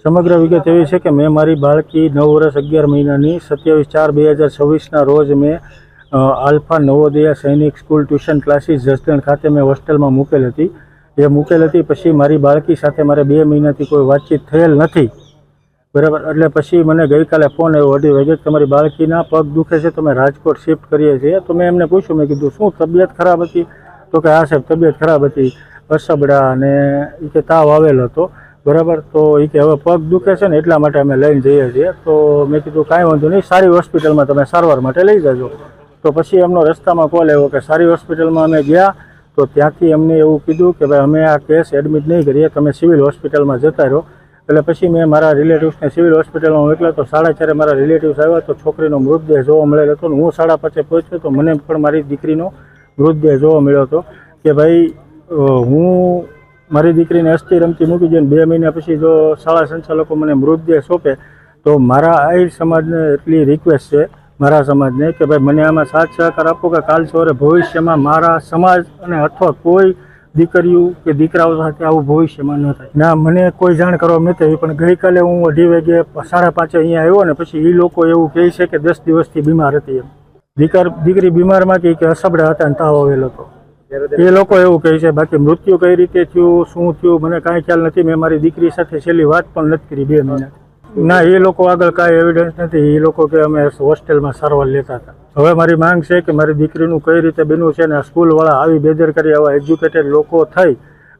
સમગ્ર વિગત એવી છે કે મેં મારી બાળકી 9 વર્ષ 11 મહિનાની 27/4/2026ના રોજ મેં આલ્ફા નવોદય સૈનિક સ્કૂલ ટ્યુશન ક્લાસીસ જસદણ ખાતે મેં હોસ્ટેલમાં મૂકેલ હતી. એ મૂકેલ હતી પછી મારી બાળકી સાથે મારે 2 મહિનાથી કોઈ વાતચીત થયેલ નથી, બરાબર. એટલે પછી મને ગઈકાલે ફોન આવ્યો 2:30 વાગે, તમારી બાળકીના પગ દુખે છે, તમે રાજકોટ શિફ્ટ કરીએ છીએ. તો મેં એમને પૂછ્યું, મેં કીધું શું તબિયત ખરાબ હતી? તો કે હા સાહેબ તબિયત ખરાબ હતી, અસબડા અને એ કે તાવ આવેલો હતો, બરાબર. તો એ કે હવે પગ દુખે છે ને એટલા માટે અમે લઈને જઈએ છીએ. તો મેં કીધું કાંઈ વાંધો નહીં, સારી હોસ્પિટલમાં તમે સારવાર માટે લઈ જજો. તો પછી એમનો રસ્તામાં કોલ આવ્યો કે સારી હોસ્પિટલમાં અમે ગયા તો ત્યાંથી અમને એવું કીધું કે ભાઈ અમે આ કેસ એડમિટ નહીં કરીએ, તમે સિવિલ હોસ્પિટલમાં જતા રહો. એટલે પછી મેં મારા રિલેટિવ્સને સિવિલ હોસ્પિટલમાં મોકલ્યા. તો 4:30 મારા રિલેટિવ્સ આવ્યા તો છોકરીનો મૃતદેહ જોવા મળેલો હતો. હું 5:30 પહોંચ્યો તો મને પણ મારી દીકરીનો મૃતદેહ જોવા મળ્યો હતો કે ભાઈ હું મારી દીકરીને અસ્થિ રમતી મૂકી દઈને 2 મહિના પછી જો શાળા સંચાલકો મને મૃતદેહ સોંપે તો મારા આહિર સમાજને એટલી રિક્વેસ્ટ છે મારા સમાજને કે ભાઈ મને આમાં સાથ સહકાર આપો કે કાલ સવારે ભવિષ્યમાં મારા સમાજ અને અથવા કોઈ દીકરીઓ કે દીકરાઓ સાથે આવું ભવિષ્યમાં ન થાય. ના, મને કોઈ જાણ કરવામાં નથી આવી, પણ ગઈકાલે હું 2:30 વાગે 5:30 અહીંયા આવ્યો ને પછી એ લોકો એવું કહે છે કે 10 દિવસથી બીમાર હતી. એમ દીકરી બીમારમાં કે અસબડા હતા અને તાવ આવેલો હતો, એ લોકો એવું કહે છે. બાકી મૃત્યુ કઈ રીતે થયું, શું થયું, મને કાંઈ ખ્યાલ નથી. મેં મારી દીકરી સાથે છેલ્લી વાત પણ નથી કરી 2 મહિના. ના, એ લોકો આગળ કાંઈ એવિડન્સ નથી. એ લોકો કે અમે હોસ્ટેલમાં સારવાર લેતા હતા. હવે મારી માંગ છે કે મારી દીકરીનું કઈ રીતે બન્યું છે ને સ્કૂલવાળા આવી બેદરકારી, આવા એજ્યુકેટેડ લોકો થઈ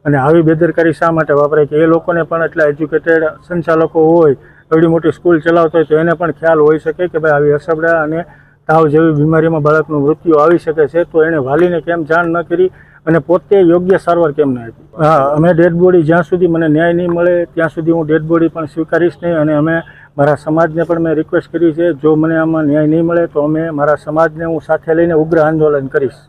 અને આવી બેદરકારી શા માટે વાપરે કે એ લોકોને પણ એટલા એજ્યુકેટેડ સંચાલકો હોય, એવડી મોટી સ્કૂલ ચલાવતા હોય તો એને પણ ખ્યાલ હોઈ શકે કે ભાઈ આવી અસબડા અને તાવ જેવી બીમારીમાં બાળકનું મૃત્યુ આવી શકે છે. તો એને વાલીને કેમ જાણ ન કરી અને પોતે યોગ્ય સારવાર કેમ ન આપી? હા, અમે ડેડ બોડી જ્યાં સુધી મને ન્યાય નહીં મળે ત્યાં સુધી હું ડેડ બોડી પણ સ્વીકારીશ નહીં. અને અમે મારા સમાજને પણ મેં રિક્વેસ્ટ કરી છે, જો મને આમાં ન્યાય નહીં મળે તો અમે મારા સમાજને હું સાથે લઈને ઉગ્ર આંદોલન કરીશ.